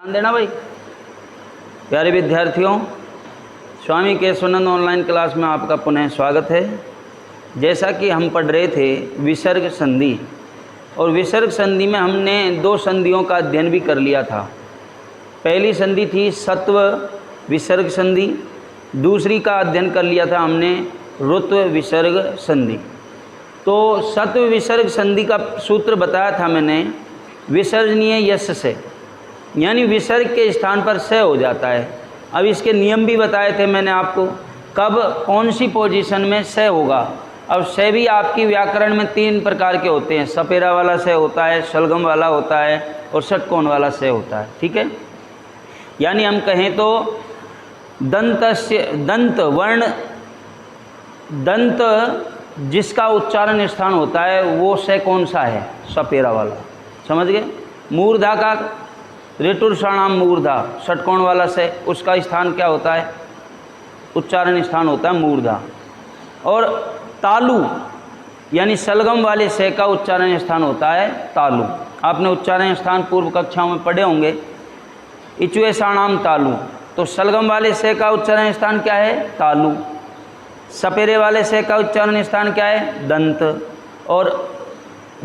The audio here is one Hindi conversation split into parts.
ध्यान देना भाई। प्यारे विद्यार्थियों, स्वामी केशवानंद ऑनलाइन क्लास में आपका पुनः स्वागत है। जैसा कि हम पढ़ रहे थे विसर्ग संधि, और विसर्ग संधि में हमने दो संधियों का अध्ययन भी कर लिया था। पहली संधि थी सत्व विसर्ग संधि, दूसरी का अध्ययन कर लिया था हमने ऋत्व विसर्ग संधि। तो सत्व विसर्ग संधि का सूत्र बताया था मैंने, विसर्जनीय यश से, यानी विसर्ग के स्थान पर से हो जाता है। अब इसके नियम भी बताए थे मैंने आपको, कब कौन सी पोजीशन में से होगा। अब से भी आपकी व्याकरण में तीन प्रकार के होते हैं, सपेरा वाला से होता है, शलगम वाला होता है और षटकोण वाला से होता है। ठीक है, यानी हम कहें तो दंत वर्ण, दंत जिसका उच्चारण स्थान होता है वो से कौन सा है? सपेरा वाला। समझ गए? मूर्धा का ऋतुर्षाणाम मूर्धा, षटकोण वाला से, उसका स्थान क्या होता है? उच्चारण स्थान होता है मूर्धा। और तालु यानी सलगम वाले से का उच्चारण स्थान होता है तालु। आपने उच्चारण स्थान पूर्व कक्षाओं में पढ़े होंगे, इचुएषाणाम तालु। तो सलगम वाले से का उच्चारण स्थान क्या है? तालु। सपेरे वाले से का उच्चारण स्थान क्या है? दंत। और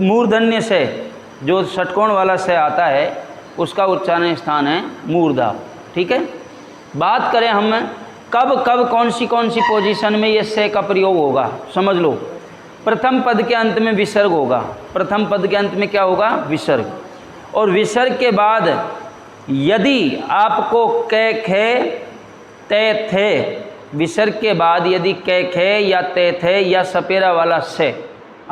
मूर्धन्य से, जो षटकोण वाला से आता है, उसका उच्चारण स्थान है मूर्धा। ठीक है, बात करें हम कब कब कौन सी पोजीशन में ये से का प्रयोग होगा। समझ लो, प्रथम पद के अंत में विसर्ग होगा। प्रथम पद के अंत में क्या होगा? विसर्ग। और विसर्ग के बाद यदि आपको कै खे ते थे, विसर्ग के बाद यदि कै खे या ते थे या सपेरा वाला से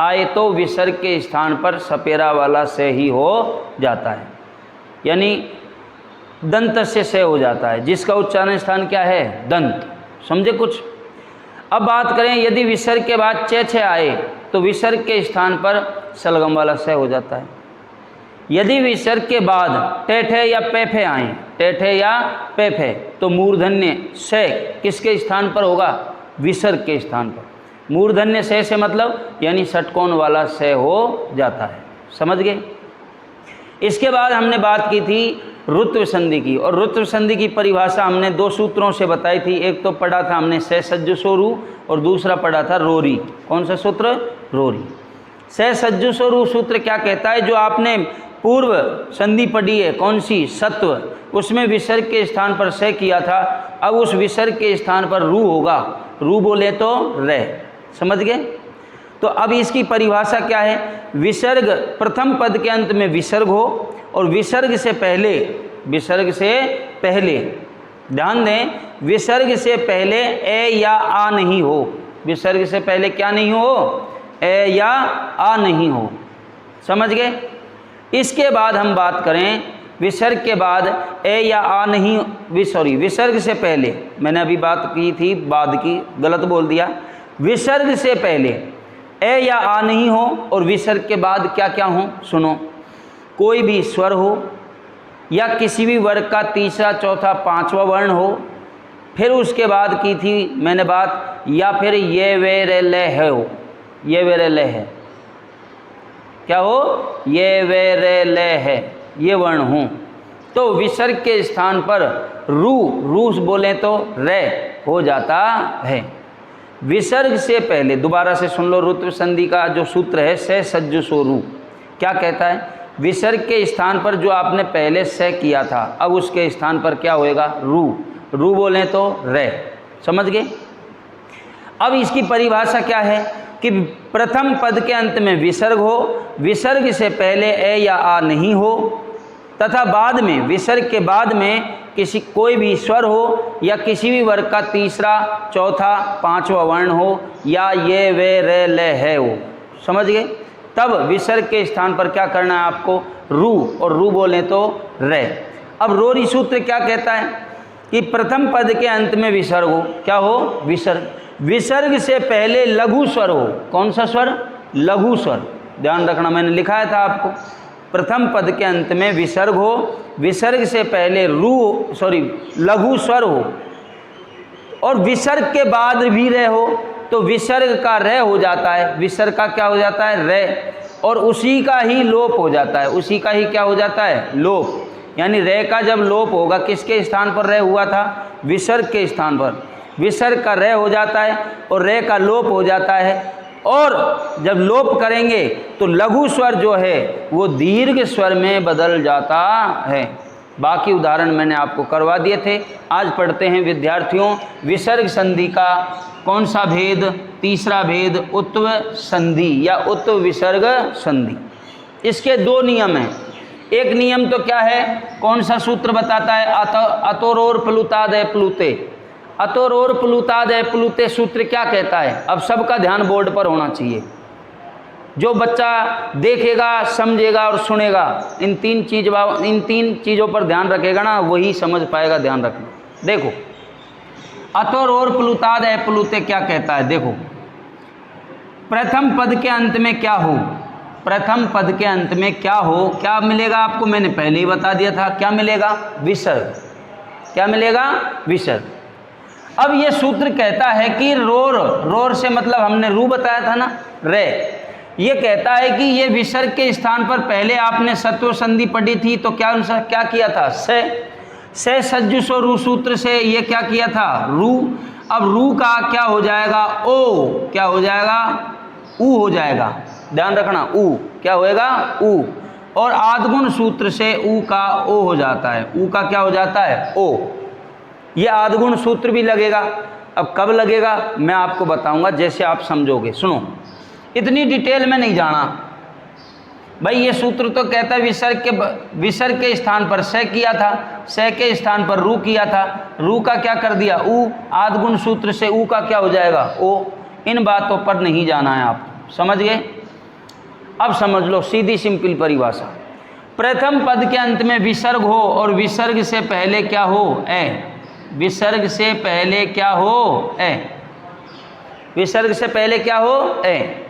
आए तो विसर्ग के स्थान पर सपेरा वाला से ही हो जाता है, यानी दंत से हो जाता है, जिसका उच्चारण स्थान क्या है? दंत। समझे कुछ? अब बात करें यदि विसर्ग के बाद चे छे आए तो विसर्ग के स्थान पर सलगम वाला से हो जाता है। यदि विसर्ग के बाद टेठे या पेफे आए, टेठे या पेफे, तो मूर्धन्य से किसके स्थान पर होगा? विसर्ग के स्थान पर। मूर्धन्य से मतलब यानी षटकोण वाला से हो जाता है। समझ गए? इसके बाद हमने बात की थी ऋत्व संधि की, और ऋत्व संधि की परिभाषा हमने दो सूत्रों से बताई थी। एक तो पढ़ा था हमने से सज्जु सोरु, और दूसरा पढ़ा था रोरी। कौन सा सूत्र? रोरी। से सज्जु सोरु सूत्र क्या कहता है? जो आपने पूर्व संधि पढ़ी है, कौन सी? सत्व, उसमें विसर्ग के स्थान पर से किया था। अब उस विसर्ग के स्थान पर रू होगा। रू बोले तो रे। समझ गए? तो अब इसकी परिभाषा क्या है? विसर्ग, प्रथम पद के अंत में विसर्ग हो, और विसर्ग से पहले ध्यान दें, विसर्ग से पहले ए या आ नहीं हो। विसर्ग से पहले क्या नहीं हो? ए या आ नहीं हो। समझ गए? इसके बाद हम बात करें विसर्ग के बाद ए या आ नहीं, विसर्ग से पहले, मैंने अभी बात की थी बाद की, गलत बोल दिया। विसर्ग से पहले ए या आ नहीं हो, और विसर्ग के बाद क्या क्या हो? सुनो, कोई भी स्वर हो, या किसी भी वर्ग का तीसरा चौथा पांचवा वर्ण हो। फिर उसके बाद की थी मैंने बात, या फिर ये वे रे ले है हो। ये वे रे ले है, क्या हो? ये वे रे ले है, ये वर्ण हो। तो विसर्ग के स्थान पर रू बोले तो रे हो जाता है। विसर्ग से पहले, दोबारा से सुन लो, ऋत्व संधि का जो सूत्र है से सज्जु सोरु क्या कहता है? विसर्ग के स्थान पर जो आपने पहले से किया था, अब उसके स्थान पर क्या होएगा? रू बोले तो रे। समझ गए? अब इसकी परिभाषा क्या है कि प्रथम पद के अंत में विसर्ग हो, विसर्ग से पहले ए या आ नहीं हो, तथा बाद में, विसर्ग के बाद में कोई भी स्वर हो, या किसी भी वर्ग का तीसरा चौथा पांचवा वर्ण हो, या ये वे रे ले है हो। समझ गए? तब विसर्ग के स्थान पर क्या करना है आपको? रू, और रू बोले तो रे। अब रोरी सूत्र क्या कहता है कि प्रथम पद के अंत में विसर्ग हो। क्या हो? विसर्ग। विसर्ग से पहले लघु स्वर हो। कौन सा स्वर? लघु स्वर। ध्यान रखना, मैंने लिखाया था आपको, प्रथम पद के अंत में विसर्ग हो, विसर्ग से पहले लघु स्वर हो, और विसर्ग के बाद भी रे हो, तो विसर्ग का रे हो जाता है। विसर्ग का क्या हो जाता है? रे, और उसी का ही लोप हो जाता है। उसी का ही क्या हो जाता है? लोप। यानी रे का जब लोप होगा, किसके स्थान पर रे हुआ था? विसर्ग के स्थान पर। विसर्ग का रे हो जाता है और रे का लोप हो जाता है, और जब लोप करेंगे तो लघु स्वर जो है वो दीर्घ स्वर में बदल जाता है। बाकी उदाहरण मैंने आपको करवा दिए थे। आज पढ़ते हैं विद्यार्थियों विसर्ग संधि का कौन सा भेद? तीसरा भेद, उत्व संधि या उत्व विसर्ग संधि। इसके दो नियम हैं। एक नियम तो क्या है, कौन सा सूत्र बताता है? अतोरोर प्लुताद प्लुते। अतोरोर प्लुताद प्लुते सूत्र क्या कहता है? अब सबका ध्यान बोर्ड पर होना चाहिए। जो बच्चा देखेगा, समझेगा और सुनेगा, इन तीन चीज़ों पर ध्यान रखेगा ना, वही समझ पाएगा। ध्यान रखना। देखो, अतोरोर प्लुताद प्लुते क्या कहता है? देखो, प्रथम पद के अंत में क्या हो? प्रथम पद के अंत में क्या हो? क्या मिलेगा आपको? मैंने पहले ही बता दिया था। क्या मिलेगा? विसर्ग। क्या मिलेगा? विसर्ग। अब ये सूत्र कहता है कि रोर, रोर से मतलब हमने रू बताया था ना, रे। ये कहता है कि ये विसर्ग के स्थान पर पहले आपने सत्व संधि पढ़ी थी, तो क्या किया था? से सज्जुसो रू सूत्र से ये क्या किया था? रू। अब रू का क्या हो जाएगा? ओ। क्या हो जाएगा? ऊ हो जाएगा। ध्यान रखना, ऊ क्या होएगा? ऊ। और आदगुण सूत्र से ऊ का ओ हो जाता है। ऊ का क्या हो जाता है? ओ। ये आदगुण सूत्र भी लगेगा। अब कब लगेगा मैं आपको बताऊंगा, जैसे आप समझोगे। सुनो, इतनी डिटेल में नहीं जाना भाई। ये सूत्र तो कहता है विसर्ग के स्थान पर से किया था, से के स्थान पर रू किया था, रू का क्या कर दिया? ऊ। आदगुण सूत्र से ऊ का क्या हो जाएगा? ओ। इन बातों पर नहीं जाना है। आप समझ गए? अब समझ लो सीधी सिंपल परिभाषा। प्रथम पद के अंत में विसर्ग हो और विसर्ग से पहले क्या हो? ए। विसर्ग से पहले क्या हो? ए। विसर्ग से पहले क्या हो? ए।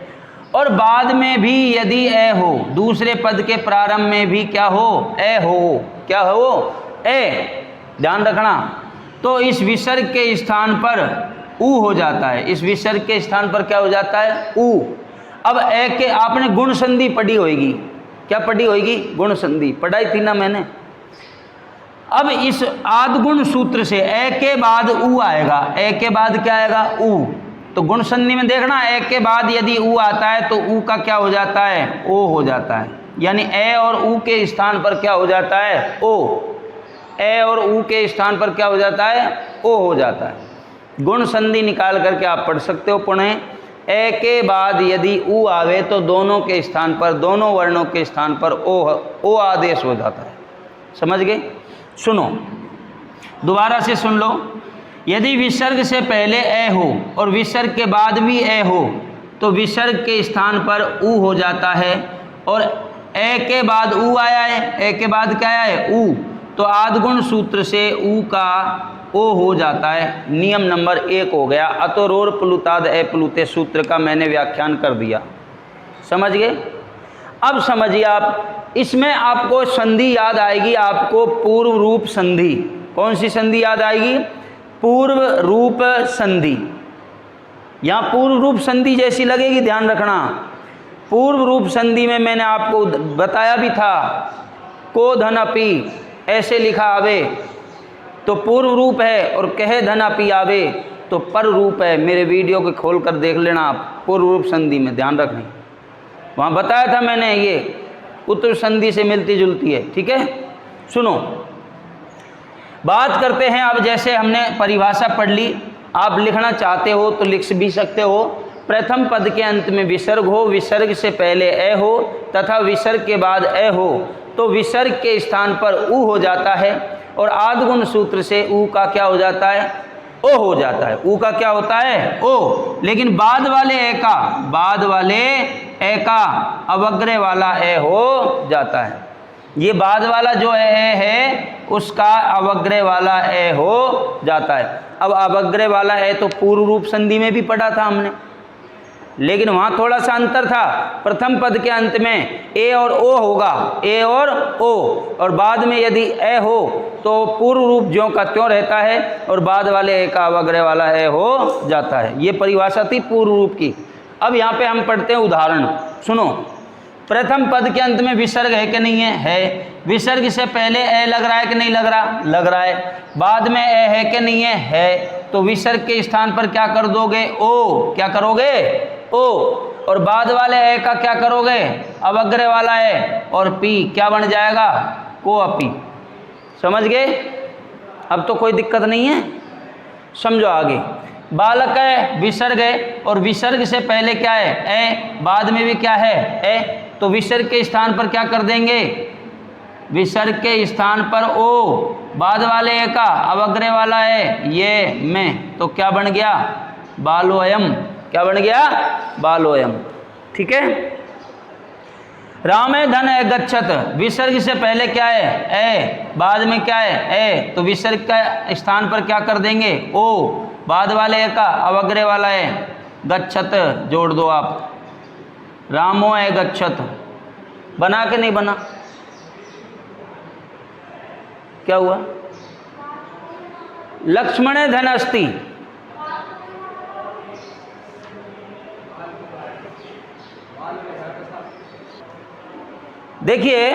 और बाद में भी यदि ए हो, दूसरे पद के प्रारंभ में भी क्या हो? ए हो। क्या हो? ए। ध्यान रखना। तो इस विसर्ग के स्थान पर ऊ हो जाता है। इस विसर्ग के स्थान पर क्या हो जाता है? ऊ। अब ए के आपने गुण संधि पढ़ी होगी। क्या पढ़ी होगी? गुण संधि पढ़ाई थी ना मैंने। अब इस आदगुण सूत्र से ए के बाद ऊ आएगा। ए के बाद क्या आएगा? ऊ। तो गुण संधि में देखना, ए के बाद यदि ऊ आता है तो ऊ का क्या हो जाता है? ओ हो जाता है। यानी ए और ऊ के स्थान पर क्या हो जाता है? ओ। ए और ऊ के स्थान पर क्या हो जाता है? ओ हो जाता है। गुण संधि निकाल करके आप पढ़ सकते हो पुनः। ए के बाद यदि ऊ आवे तो दोनों के स्थान पर, दोनों वर्णों के स्थान पर ओ आदेश हो जाता है। समझ गए? सुनो, दोबारा से सुन लो। यदि विसर्ग से पहले ए हो और विसर्ग के बाद भी ए हो तो विसर्ग के स्थान पर ऊ हो जाता है। और ए के बाद ऊ आया है, ए के बाद क्या आया है? ऊ। तो आदगुण सूत्र से ऊ का ओ हो जाता है। नियम नंबर 1 हो गया। अतोरोर प्लुताद प्लुते सूत्र का मैंने व्याख्यान कर दिया। समझ गए? अब समझिए आप, इसमें आपको संधि याद आएगी। आपको पूर्व रूप संधि। कौन सी संधि याद आएगी? पूर्व रूप संधि। यहाँ पूर्व रूप संधि जैसी लगेगी, ध्यान रखना। पूर्व रूप संधि में मैंने आपको बताया भी था, को धन अपि ऐसे लिखा आवे तो पूर्व रूप है, और कहे धन अपि आवे तो पर रूप है। मेरे वीडियो को खोल कर देख लेना आप। पूर्व रूप संधि में ध्यान रखना, वहाँ बताया था मैंने, ये उत्तर संधि से मिलती जुलती है। ठीक है? सुनो, बात करते हैं अब। जैसे हमने परिभाषा पढ़ ली, आप लिखना चाहते हो तो लिख भी सकते हो। प्रथम पद के अंत में विसर्ग हो, विसर्ग से पहले ए हो तथा विसर्ग के बाद ए हो तो विसर्ग के स्थान पर ऊ हो जाता है। और आदगुण सूत्र से ऊ का क्या हो जाता है? ओ हो जाता है। ऊ का क्या होता है? ओ। लेकिन बाद वाले ए का अवग्रह वाला ए हो जाता है। ये बाद वाला जो ए है उसका अवग्रह वाला ए हो जाता है। अब अवग्रह वाला ए तो पूर्व रूप संधि में भी पढ़ा था हमने, लेकिन वहाँ थोड़ा सा अंतर था। प्रथम पद के अंत में ए और ओ होगा, ए और ओ, और बाद में यदि ए हो तो पूर्व रूप ज्यों का त्यों रहता है और बाद वाले ए का अवग्रह वाला ए हो जाता है। ये परिभाषा थी पूर्व रूप की। अब यहाँ पे हम पढ़ते हैं उदाहरण। सुनो, प्रथम पद के अंत में विसर्ग है कि नहीं है? है। विसर्ग से पहले ए लग रहा है कि नहीं लग रहा? लग रहा है। बाद में ए है कि नहीं है? है। तो विसर्ग के स्थान पर क्या कर दोगे? ओ। क्या करोगे? ओ। और बाद वाले ए का क्या करोगे? अवग्रह वाला ए और पी क्या बन जाएगा? को अपी। समझ गए? अब तो कोई दिक्कत नहीं है, समझो आगे। बालक है, विसर्ग है, और विसर्ग से पहले क्या है? ए। बाद में भी क्या है? ए। तो विसर्ग के स्थान पर क्या कर देंगे? विसर्ग के स्थान पर ओ, बाद वाले ए का अवग्रह वाला है ये में, तो क्या बन गया? बालोयम। क्या बन गया? बालोयम। ठीक है। रामे धन है गच्छत, विसर्ग से पहले क्या है? ए। बाद में क्या है? ए। तो विसर्ग का स्थान पर क्या कर देंगे? ओ, बाद वाले ए का अवग्रह वाला है गच्छत जोड़ दो आप। रामो है गच्छत। बना के नहीं बना? क्या हुआ? लक्ष्मणे धन अस्ति, देखिए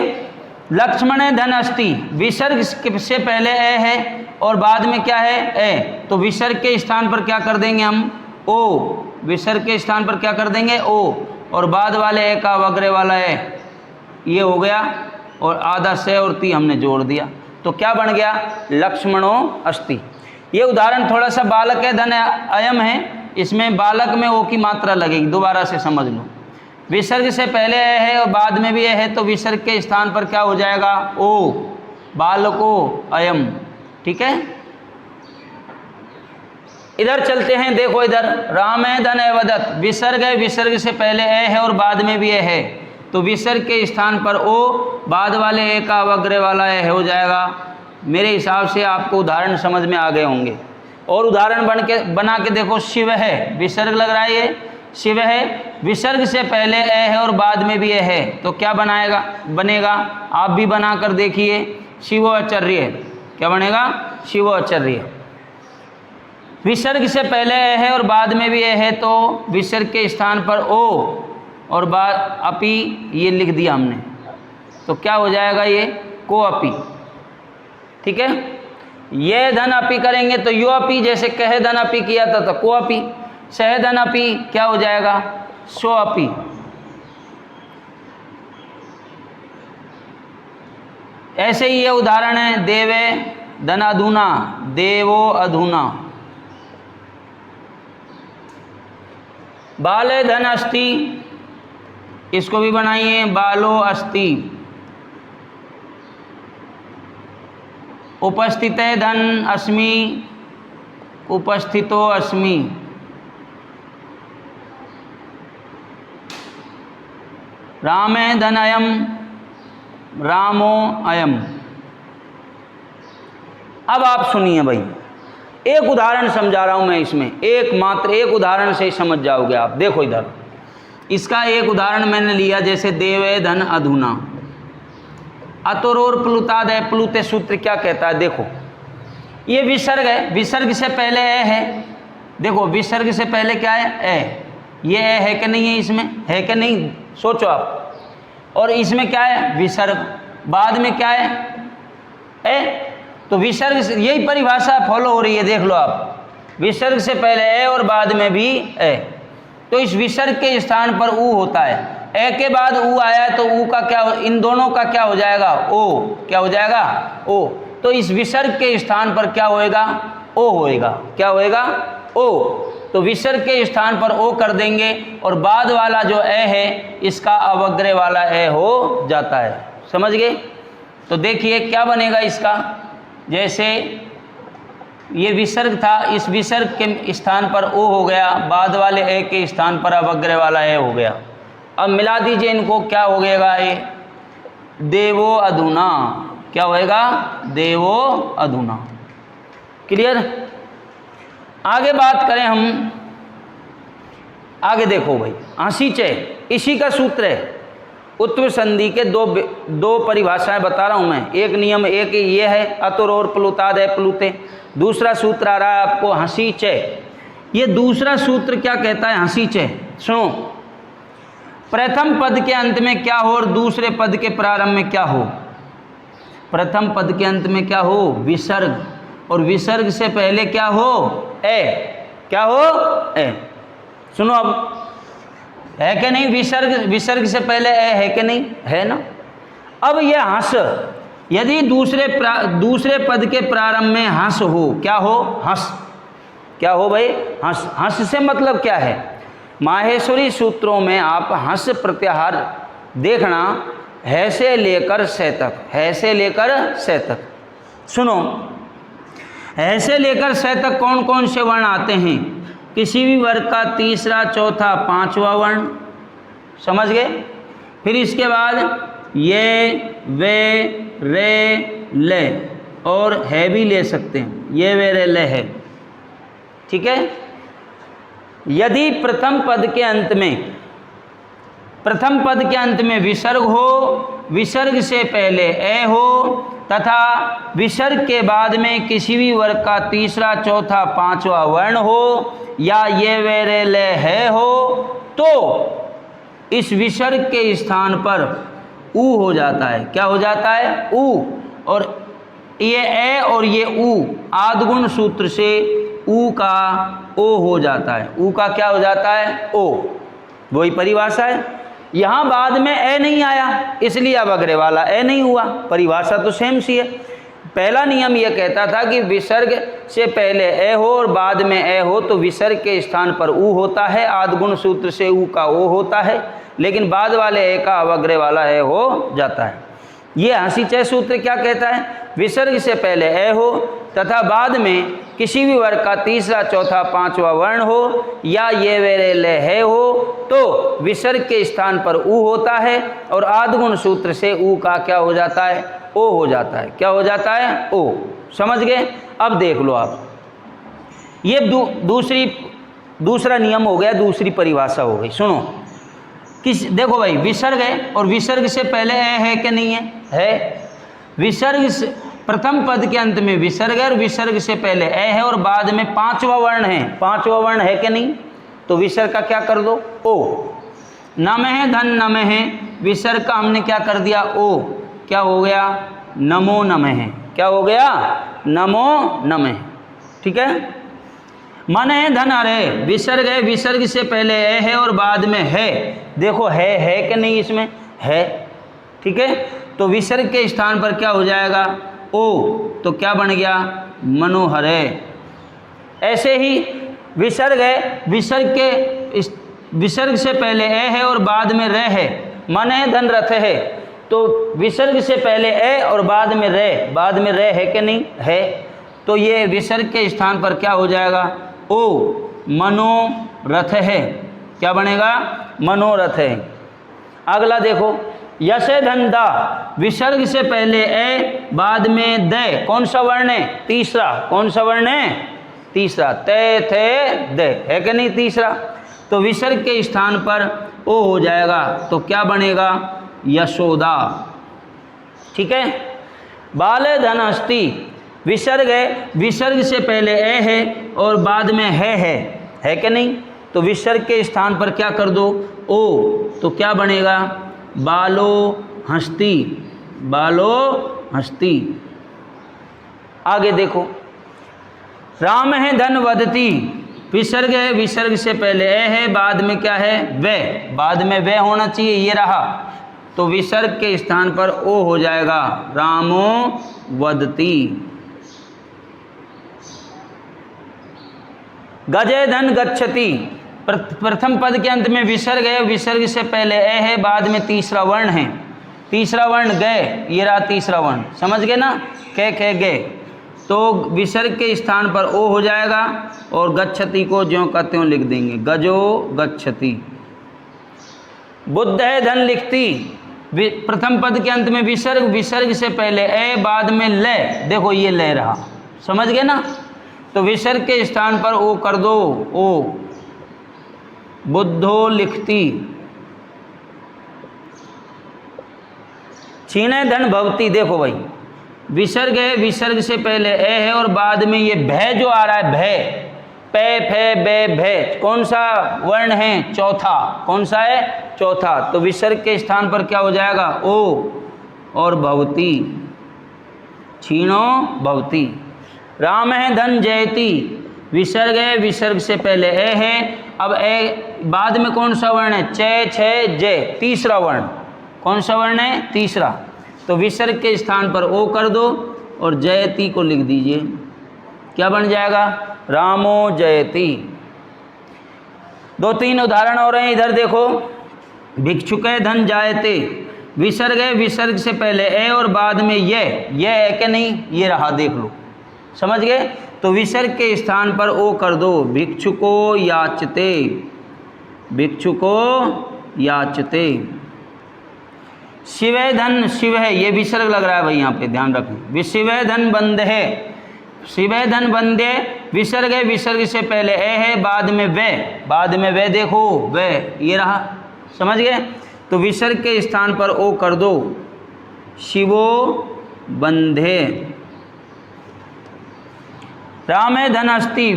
लक्ष्मणे धन अस्ति, विसर्ग से पहले ए है और बाद में क्या है? ए। तो विसर्ग के स्थान पर क्या कर देंगे हम? ओ। विसर्ग के स्थान पर क्या कर देंगे? ओ, और बाद वाले ए का अवग्रह वाला है ये हो गया, और आधा से और ती हमने जोड़ दिया, तो क्या बन गया? लक्ष्मणो अस्ति। ये उदाहरण थोड़ा सा बालक है धन अयम है, इसमें बालक में ओ की मात्रा लगेगी, दोबारा से समझ लो। विसर्ग से पहले ए है और बाद में भी ए है, तो विसर्ग के स्थान पर क्या हो जाएगा? ओ, बालको अयम। ठीक है। इधर चलते हैं, देखो इधर राम है धन एवदत, विसर्ग है, विसर्ग से पहले ए है और बाद में भी ए है, तो विसर्ग के स्थान पर ओ, बाद वाले ए का अवग्रह वाला ए हो जाएगा। मेरे हिसाब से आपको उदाहरण समझ में आ गए होंगे। और उदाहरण बना के देखो, शिव है, विसर्ग लग रहा है, ये शिव है, विसर्ग से पहले ए है और बाद में भी ए है, तो क्या बनेगा? आप भी बना कर देखिए। शिवोचर्य। क्या बनेगा? शिवोचर्य। विसर्ग से पहले ए है और बाद में भी ए है, तो विसर्ग के स्थान पर ओ और बाद अपी ये लिख दिया हमने, तो क्या हो जाएगा? ये को अपी। ठीक है। ये धन अपी करेंगे तो यो अपी, जैसे कह धन अपी किया था तो को अपी, सह धन अपी क्या हो जाएगा? सो अपी। ऐसे ही ये उदाहरण है, देवे धन अधुना, देवो अधुना। बाले धन अस्ति, इसको भी बनाइए, बालो अस्ति। उपस्थिते धन अस्मि, उपस्थितो अस्मि। रामे धन अयम, रामो अयम। अब आप सुनिए भाई, एक उदाहरण समझा रहा हूं मैं इसमें, मात्र एक उदाहरण से ही समझ जाओगे आप। देखो इधर, इसका एक उदाहरण मैंने लिया, जैसे देवे धन अधुना। अतोरोर प्लुताद है, प्लुते सूत्र क्या कहता है? देखो ये विसर्ग है, विसर्ग से पहले ए है, देखो विसर्ग से पहले क्या है? ए। ये ए है कि नहीं है? इसमें है कि नहीं? सोचो आप। और इसमें क्या है? विसर्ग। बाद में क्या है? ए। तो विसर्ग, यही परिभाषा फॉलो हो रही है, देख लो आप। विसर्ग से पहले ए और बाद में भी ए, तो इस विसर्ग के स्थान पर ऊ होता है। ए के बाद ऊ आया तो ऊ का क्या, इन दोनों का क्या हो जाएगा? ओ। क्या हो जाएगा? ओ। तो इस विसर्ग के स्थान पर क्या होएगा? ओ होएगा। क्या होएगा? ओ। तो विसर्ग के स्थान पर ओ कर देंगे, और बाद वाला जो ए है इसका अवग्रह वाला ए हो जाता है। समझ गए? तो देखिए क्या बनेगा इसका, जैसे ये विसर्ग था, इस विसर्ग के स्थान पर ओ हो गया, बाद वाले ए के स्थान पर अवग्रह वाला ए हो गया। अब मिला दीजिए इनको, क्या हो गएगा? ये देवो अधुना। क्या होएगा? देवो अधुना। क्लियर? आगे बात करें हम, आगे देखो भाई, हंसीचे, इसी का सूत्र है। उत्तर संधि के दो परिभाषाएं बता रहा हूं मैं। एक नियम, एक ये है अतुर और प्लुताद है, प्लुते। दूसरा सूत्र आ रहा है आपको हंसीचे। ये दूसरा सूत्र क्या कहता है? हंसीचे। सुनो, प्रथम पद के अंत में क्या हो और दूसरे पद के प्रारंभ में क्या हो? प्रथम पद के अंत में क्या हो? विसर्ग, और विसर्ग से पहले क्या हो? ए। क्या हो? ए। सुनो अब, है कि नहीं? विसर्ग से पहले ए है कि नहीं? है ना। अब यह हंस, यदि दूसरे पद के प्रारंभ में हंस हो, क्या हो? हंस। क्या हो भाई? हंस। हंस से मतलब क्या है? माहेश्वरी सूत्रों में आप हंस प्रत्याहार देखना, है से लेकर से तक, है से लेकर से तक। सुनो, है से लेकर से तक कौन कौन से वर्ण आते हैं? किसी भी वर्ग का तीसरा, चौथा, पांचवा वर्ण, समझ गए? फिर इसके बाद ये, वे, रे, ले, और है भी ले सकते हैं, ये, वे, रे, ले, है। ठीक है। यदि प्रथम पद के अंत में विसर्ग हो, विसर्ग से पहले ए हो, तथा विसर्ग के बाद में किसी भी वर्ग का तीसरा, चौथा, पांचवा वर्ण हो, या ये, वे, रे, ले, है हो, तो इस विसर्ग के स्थान पर ऊ हो जाता है। क्या हो जाता है? ऊ। और ये ए और ये ऊ आद्गुण सूत्र से ऊ का ओ हो जाता है। ऊ का क्या हो जाता है? ओ। वही परिभाषा है। यहाँ बाद में ए नहीं आया, इसलिए अब अग्रे वाला ए नहीं हुआ। परिभाषा तो सेम सी है। पहला नियम यह कहता था कि विसर्ग से पहले ए हो और बाद में ए हो तो विसर्ग के स्थान पर ऊ होता है, आद्गुण सूत्र से ऊ का ओ होता है, लेकिन बाद वाले ए का अवग्रह वाला ए हो जाता है। ये हंसीचय सूत्र क्या कहता है? विसर्ग से पहले ए हो तथा बाद में किसी भी वर्ग का तीसरा, चौथा, पांचवा वर्ण हो, या ये, वे, रे, ले, है हो, तो विसर्ग के स्थान पर ऊ होता है और आद्गुण सूत्र से ऊ का क्या हो जाता है? ओ हो जाता है। क्या हो जाता है? ओ। समझ गए? अब देख लो आप, ये दूसरा नियम हो गया, दूसरी परिभाषा हो गई। सुनो, देखो भाई, विसर्ग है और विसर्ग से पहले ए है कि नहीं है? है। विसर्ग से प्रथम पद के अंत में विसर्ग है और विसर्ग से पहले ए है और बाद में पांचवा वर्ण है। पांचवा वर्ण है कि नहीं? तो विसर्ग का क्या कर दो? ओ। नम है, धन नम है, विसर्ग का हमने क्या कर दिया? ओ। क्या हो गया? नमो नमः। क्या हो गया? नमो नमः। ठीक है। मन है, धन हरे, विसर्ग है, विसर्ग से पहले ए है और बाद में है। देखो है कि नहीं? इसमें है। ठीक है। तो विसर्ग के स्थान पर क्या हो जाएगा? ओ। तो क्या बन गया? मनोहर है। ऐसे ही विसर्ग है, विसर्ग से पहले ए है और बाद में रे है। मन है, धन रथ है, तो विसर्ग से पहले ए और बाद में रे है कि नहीं? है। तो ये विसर्ग के स्थान पर क्या हो जाएगा? ओ। मनोरथ है। क्या बनेगा? मनोरथ है। अगला देखो, यश धन दा, विसर्ग से पहले ए, बाद में दे, कौन सा वर्ण है? तीसरा। कौन सा वर्ण है? तीसरा। ते, थे, दे, है कि नहीं? तीसरा। तो विसर्ग के स्थान पर ओ हो जाएगा, तो क्या बनेगा? यशोदा। ठीक है। बाले धन हस्ती, विसर्ग है, विसर्ग से पहले ए है और बाद में है कि नहीं? तो विसर्ग के स्थान पर क्या कर दो? ओ। तो क्या बनेगा? बालो हस्ती। बालो हस्ती। आगे देखो, राम है, धन वदती, विसर्ग है, विसर्ग से पहले ए है, बाद में क्या है? वे। बाद में वे होना चाहिए, ये रहा। तो विसर्ग के स्थान पर ओ हो जाएगा, रामो वदती। गजे धन गच्छति, प्रथम पद के अंत में विसर्ग है, विसर्ग से पहले ए है, बाद में तीसरा वर्ण है। तीसरा वर्ण गए, ये रहा तीसरा वर्ण, समझ गए ना? खे, गए। तो विसर्ग के स्थान पर ओ हो जाएगा और गच्छति को ज्यों का त्यों लिख देंगे, गजो गच्छति। बुद्ध है, धन लिखती, प्रथम पद के अंत में विसर्ग, विसर्ग से पहले ए, बाद में ले। देखो ये ले रहा, समझ गए ना? तो विसर्ग के स्थान पर ओ कर दो, ओ। बुद्धो लिखती। छीने धन भवती, देखो भाई, विसर्ग है, विसर्ग से पहले ए है और बाद में ये भय जो आ रहा है, भय, पे फे बे भे कौन सा वर्ण है? चौथा। कौन सा है? चौथा। तो विसर्ग के स्थान पर क्या हो जाएगा? ओ और भवती, क्षीणो भवती। राम है धन जयति, विसर्ग है, विसर्ग से पहले ए है। अब ए बाद में कौन सा वर्ण है? चे छे जे, तीसरा वर्ण। कौन सा वर्ण है? तीसरा। तो विसर्ग के स्थान पर ओ कर दो और जयति को लिख दीजिए। क्या बन जाएगा? रामो जयति। 2-3 उदाहरण और हैं, इधर देखो। भिक्षुके धन जायते, विसर्ग है, विसर्ग से पहले ए और बाद में ये है कि नहीं? ये रहा, देख लो। समझ गए? तो विसर्ग के स्थान पर ओ कर दो। भिक्षुको याचते, भिक्षुको याचते। शिवे धन, शिव है, ये विसर्ग लग रहा है भाई, यहाँ पे ध्यान रखना। शिवे धन बंद है, शिवे धन बंदे, विसर्ग है, विसर्ग से पहले ए है, बाद में वे, बाद में वे देखो, वे, ये रहा। समझ गए? तो विसर्ग के स्थान पर ओ कर दो। शिवो बंधे। राम है धन अस्ति,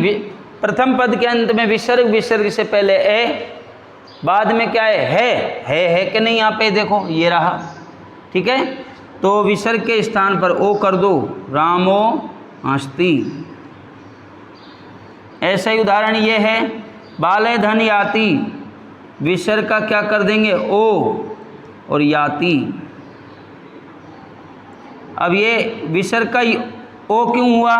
प्रथम पद के अंत में विसर्ग, विसर्ग से पहले ए, बाद में क्या है कि नहीं? यहाँ पे देखो, ये रहा। ठीक है? तो विसर्ग के स्थान पर ओ कर दो। रामो अस्ति। ऐसा ही उदाहरण ये है। बाले धन याति, विसर्ग का क्या कर देंगे? ओ और याति। अब ये विसर्ग का ओ क्यों हुआ?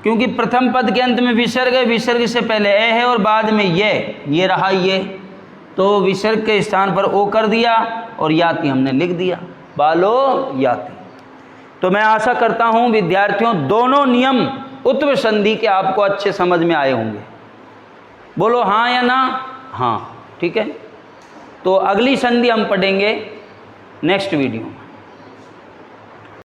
क्योंकि प्रथम पद के अंत में विसर्ग है, विसर्ग से पहले ए है और बाद में ये रहा ये। तो विसर्ग के स्थान पर ओ कर दिया और याति हमने लिख दिया। बालो याति। तो मैं आशा करता हूँ विद्यार्थियों, दोनों नियम उत्व संधि के आपको अच्छे समझ में आए होंगे। बोलो हाँ या ना? हाँ। ठीक है? तो अगली संधि हम पढ़ेंगे नेक्स्ट वीडियो।